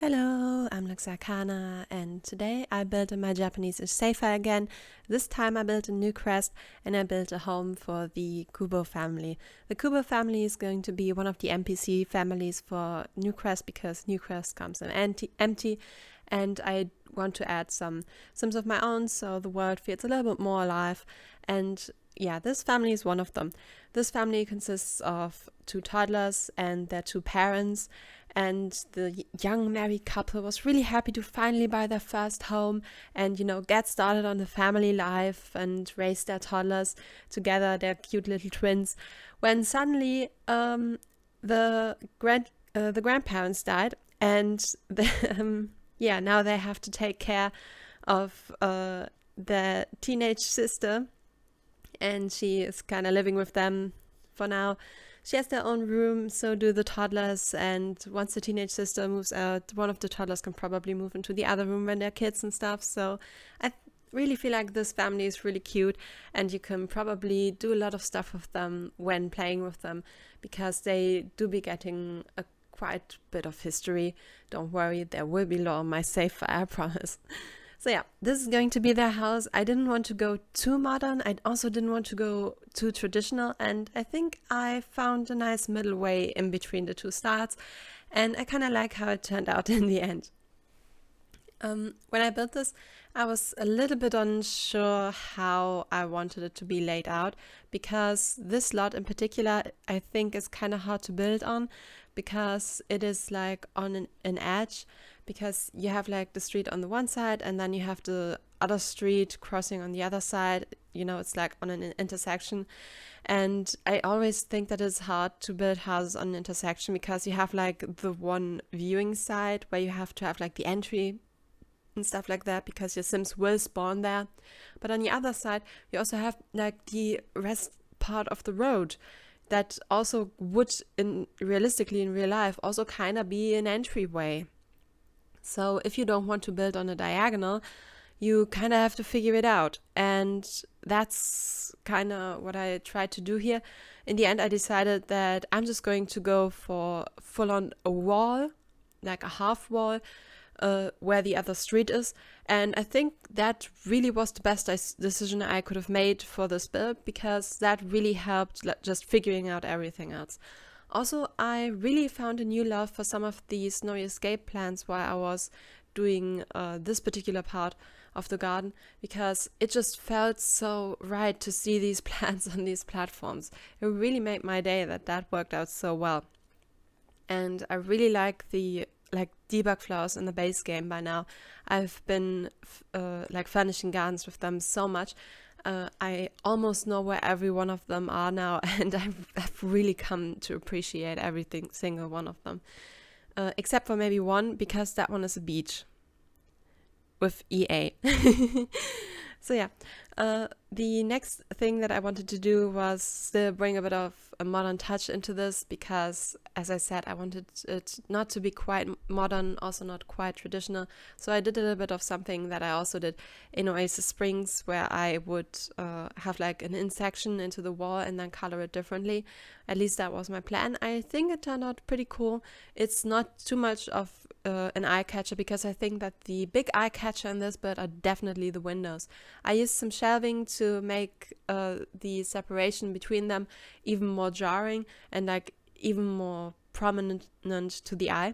Hello, I'm Luxarkana, and today I built in my Japanese savefile again. This time I built a Newcrest and I built a home for the Kubo family. The Kubo family is going to be one of the NPC families for Newcrest because Newcrest comes in empty, and I want to add some sims of my own so the world feels a little bit more alive. And yeah, this family is one of them. This family consists of two toddlers and their two parents, and the young married couple was really happy to finally buy their first home and get started on the family life and raise their toddlers together, their cute little twins, when suddenly the grandparents died, and now they have to take care of their teenage sister, and she is kind of living with them for now. She has their own room, so do the toddlers, and once the teenage sister moves out, one of the toddlers can probably move into the other room when they're kids and stuff. So I really feel like this family is really cute, and you can probably do a lot of stuff with them when playing with them, because they do be getting a quite bit of history. Don't worry, there will be lore on my save file, I promise. So yeah, this is going to be their house. I didn't want to go too modern. I also didn't want to go too traditional. And I think I found a nice middle way in between the two styles. And I kind of like how it turned out in the end. When I built this, I was a little bit unsure how I wanted it to be laid out, because this lot in particular, I think, is kind of hard to build on, because it is like on an edge, because you have like the street on the one side and then you have the other street crossing on the other side. It's like on an intersection. And I always think that it's hard to build houses on an intersection, because you have like the one viewing side where you have to have like the entry and stuff like that, because your sims will spawn there. But on the other side, you also have like the rest part of the road that also would, realistically in real life, also kind of be an entryway. So if you don't want to build on a diagonal, you kind of have to figure it out. And that's kind of what I tried to do here. In the end, I decided that I'm just going to go for full on a wall, like a half wall, where the other street is. And I think that really was the best decision I could have made for this build, because that really helped just figuring out everything else. Also, I really found a new love for some of the snowy escape plants while I was doing this particular part of the garden, because it just felt so right to see these plants on these platforms. It really made my day that worked out so well. And I really like the debug flowers in the base game by now. I've been furnishing gardens with them so much. I almost know where every one of them are now, and I've really come to appreciate single one of them. Except for maybe one, because that one is a beach with EA. So yeah, the next thing that I wanted to do was still bring a bit of a modern touch into this, because, as I said, I wanted it not to be quite modern, also not quite traditional. So I did a little bit of something that I also did in Oasis Springs, where I would have like an in-section into the wall and then color it differently. At least that was my plan. I think it turned out pretty cool. It's not too much of an eye catcher, because I think that the big eye catcher in this build are definitely the windows. I used some shelving to make the separation between them even more jarring and like even more prominent to the eye.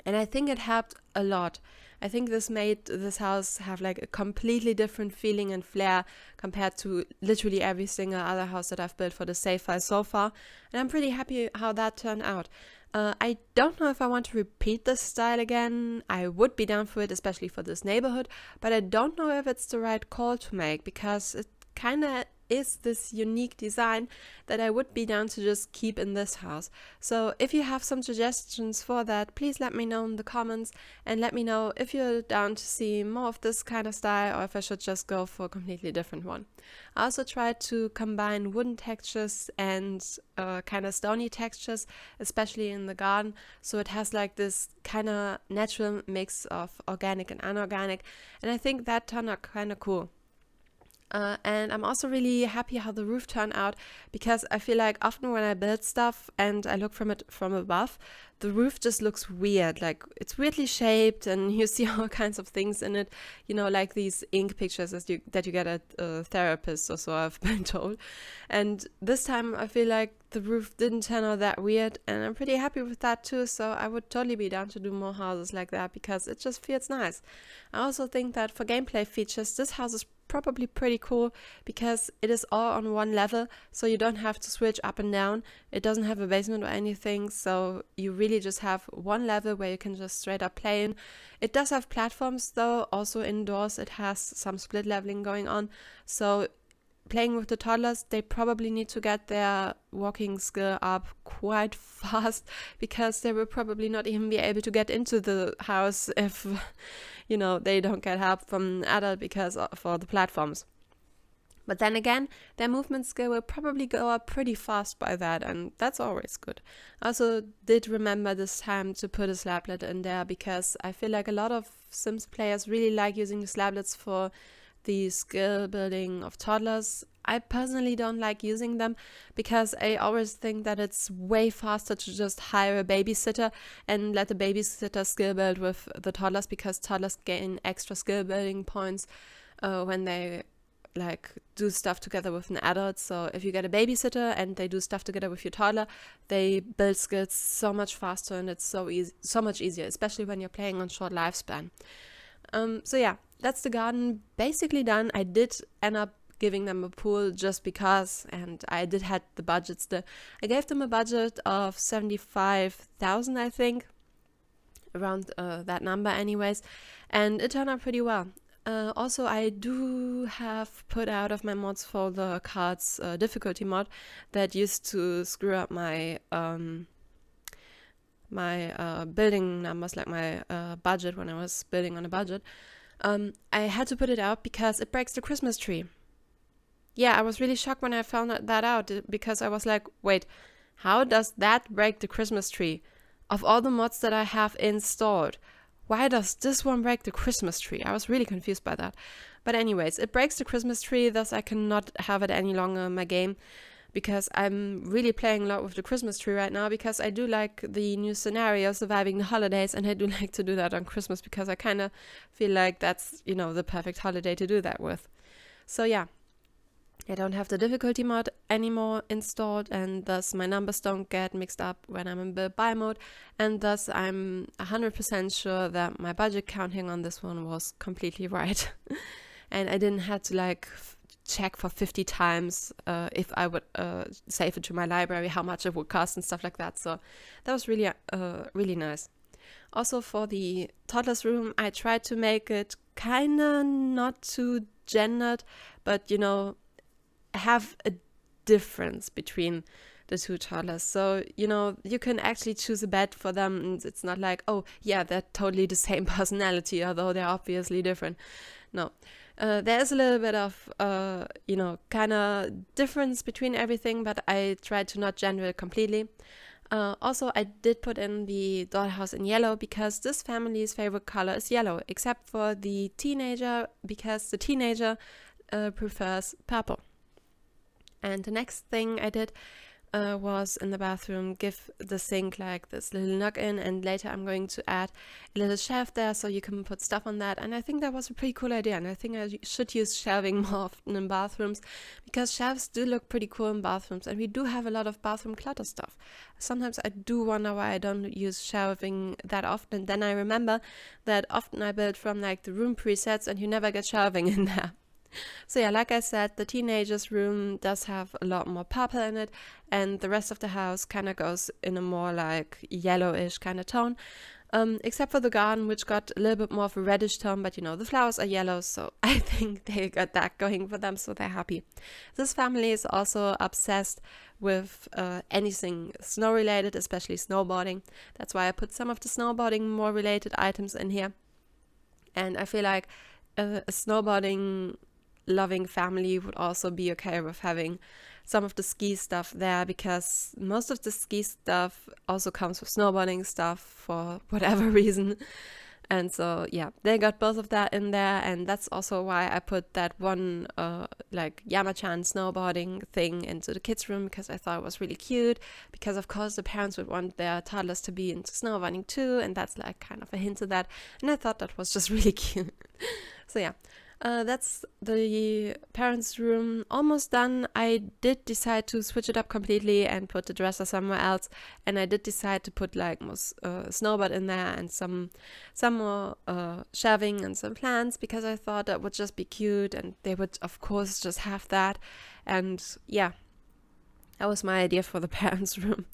And I think it helped a lot. I think this made this house have like a completely different feeling and flair compared to literally every single other house that I've built for the save file so far. And I'm pretty happy how that turned out. I don't know if I want to repeat this style again. I would be down for it, especially for this neighborhood, but I don't know if it's the right call to make, because it kind of is this unique design that I would be down to just keep in this house. So if you have some suggestions for that, please let me know in the comments, and let me know if you're down to see more of this kind of style, or if I should just go for a completely different one. I also tried to combine wooden textures and kind of stony textures, especially in the garden, so it has like this kind of natural mix of organic and inorganic, and I think that turned out kind of cool. And I'm also really happy how the roof turned out, because I feel like often when I build stuff and I look from it from above, the roof just looks weird. Like, it's weirdly shaped and you see all kinds of things in it, like these ink pictures that you get at therapists or so, I've been told. And this time I feel like the roof didn't turn out that weird, and I'm pretty happy with that too. So I would totally be down to do more houses like that, because it just feels nice. I also think that for gameplay features, this house is probably pretty cool, because it is all on one level, so you don't have to switch up and down. It doesn't have a basement or anything, so you really just have one level where you can just straight up play in. It does have platforms though, also indoors it has some split leveling going on, so playing with the toddlers, they probably need to get their walking skill up quite fast, because they will probably not even be able to get into the house if they don't get help from an adult because for the platforms. But then again, their movement skill will probably go up pretty fast by that, and that's always good. I also did remember this time to put a slablet in there, because I feel like a lot of Sims players really like using the slablets for the skill building of toddlers. I personally don't like using them, because I always think that it's way faster to just hire a babysitter and let the babysitter skill build with the toddlers, because toddlers gain extra skill building points when they do stuff together with an adult. So if you get a babysitter and they do stuff together with your toddler, they build skills so much faster, and it's so much easier, especially when you're playing on short lifespan. So yeah, that's the garden basically done. I did end up giving them a pool just because, and I did had the budget still. I gave them a budget of 75,000, I think, around that number anyways, and it turned out pretty well. Also, I do have put out of my mods folder cards difficulty mod that used to screw up my building numbers, like my budget when I was building on a budget. I had to put it out because it breaks the Christmas tree. Yeah, I was really shocked when I found that out, because I was like, wait, how does that break the Christmas tree? Of all the mods that I have installed, why does this one break the Christmas tree? I was really confused by that. But anyways, it breaks the Christmas tree, thus I cannot have it any longer in my game, because I'm really playing a lot with the Christmas tree right now, because I do like the new scenario, surviving the holidays, and I do like to do that on Christmas, because I kind of feel like that's, the perfect holiday to do that with. So yeah, I don't have the difficulty mod anymore installed, and thus my numbers don't get mixed up when I'm in build buy mode, and thus I'm 100% sure that my budget counting on this one was completely right. And I didn't have to check for 50 times if I would save it to my library, how much it would cost and stuff like that. So that was really really nice. Also, for the toddlers room, I tried to make it kind of not too gendered, but have a difference between the two toddlers. So, you can actually choose a bed for them, and it's not like, oh yeah, they're totally the same personality, although they're obviously different. No. There's a little bit of, kind of difference between everything, but I tried to not gender it completely. Also, I did put in the dollhouse in yellow, because this family's favorite color is yellow, except for the teenager, because the teenager prefers purple. And the next thing I did was in the bathroom, give the sink this little knock-in, and later I'm going to add a little shelf there so you can put stuff on that. And I think that was a pretty cool idea, and I think I should use shelving more often in bathrooms, because shelves do look pretty cool in bathrooms, and we do have a lot of bathroom clutter stuff. Sometimes I do wonder why I don't use shelving that often, and then I remember that often I build from the room presets, and you never get shelving in there. So yeah, like I said, the teenagers' room does have a lot more purple in it, and the rest of the house kind of goes in a more yellowish kind of tone, except for the garden, which got a little bit more of a reddish tone, but the flowers are yellow, so I think they got that going for them, so they're happy. This family is also obsessed with anything snow related, especially snowboarding. That's why I put some of the snowboarding more related items in here, and I feel like a snowboarding loving family would also be okay with having some of the ski stuff there, because most of the ski stuff also comes with snowboarding stuff for whatever reason. And so yeah, they got both of that in there, and that's also why I put that one like Yama-chan snowboarding thing into the kids' room, because I thought it was really cute, because of course the parents would want their toddlers to be into snowboarding too, and that's like kind of a hint to that, and I thought that was just really cute. So yeah, that's the parents' room almost done. I did decide to switch it up completely and put the dresser somewhere else, and I did decide to put like more snowboard in there and some more shelving and some plants, because I thought that would just be cute, and they would of course just have that. And yeah, that was my idea for the parents' room.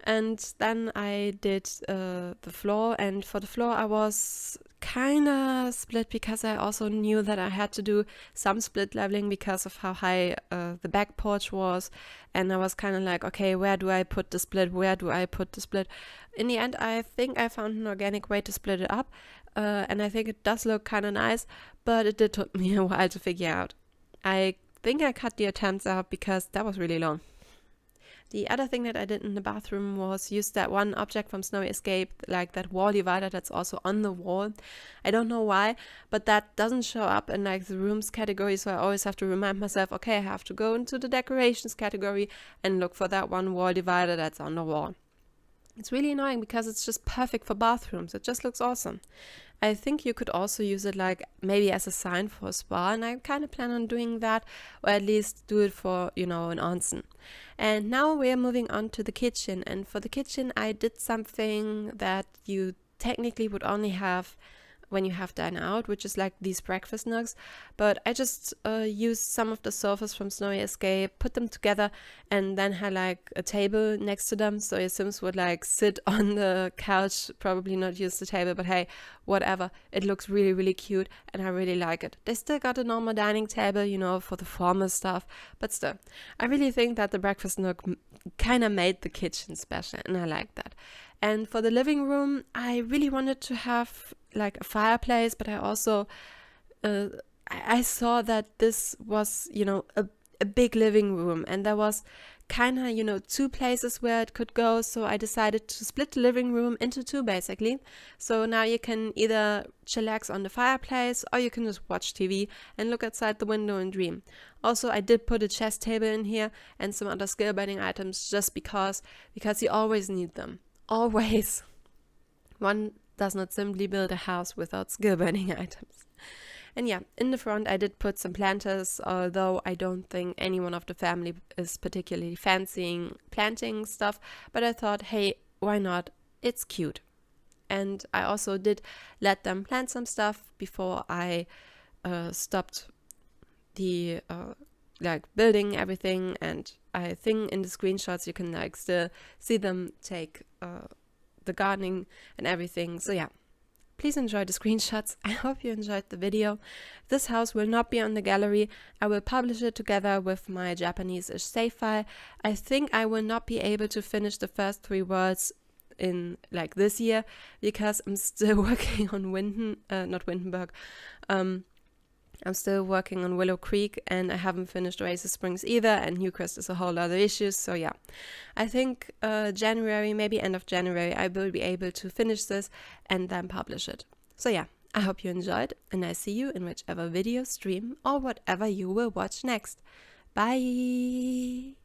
And then I did the floor, and for the floor I was kind of split, because I also knew that I had to do some split leveling because of how high the back porch was, and I was kind of like, okay, where do I put the split, where do I put the split? In the end, I think I found an organic way to split it up, and I think it does look kind of nice, but it did take me a while to figure out. I think I cut the attempts out because that was really long. The other thing that I did in the bathroom was use that one object from Snowy Escape, like that wall divider that's also on the wall. I don't know why, but that doesn't show up in like the rooms category, so I always have to remind myself, okay, I have to go into the decorations category and look for that one wall divider that's on the wall. It's really annoying because it's just perfect for bathrooms. It just looks awesome. I think you could also use it like maybe as a sign for a spa, and I kind of plan on doing that, or at least do it for, you know, an onsen. And now we're moving on to the kitchen, and for the kitchen I did something that you technically would only have when you have dine out, which is like these breakfast nooks, but I just used some of the sofas from Snowy Escape, put them together, and then had like a table next to them, so your Sims would like sit on the couch, probably not use the table, but hey, whatever. It looks really, really cute, and I really like it. They still got a normal dining table, you know, for the formal stuff, but still, I really think that the breakfast nook kind of made the kitchen special, and I like that. And for the living room, I really wanted to have like a fireplace, but I also I saw that this was, you know, a big living room, and there was kind of, you know, two places where it could go, so I decided to split the living room into two basically. So now you can either chillax on the fireplace, or you can just watch TV and look outside the window and dream. Also, I did put a chess table in here and some other skill building items, just because you always need them. Always. One does not simply build a house without skill building items. And yeah, in the front I did put some planters, although I don't think anyone of the family is particularly fancying planting stuff, but I thought, hey, why not? It's cute. And I also did let them plant some stuff before I stopped the like building everything, and I think in the screenshots you can like still see them take the gardening and everything. So yeah, please enjoy the screenshots. I hope you enjoyed the video. This house will not be on the gallery. I will publish it together with my Japanese-ish save file. I think I will not be able to finish the first 3 worlds in like this year, because I'm still working on I'm still working on Willow Creek, and I haven't finished Oasis Springs either, and Newcrest is a whole other issue. So yeah, I think January, maybe end of January, I will be able to finish this and then publish it. So yeah, I hope you enjoyed, and I see you in whichever video, stream, or whatever you will watch next. Bye!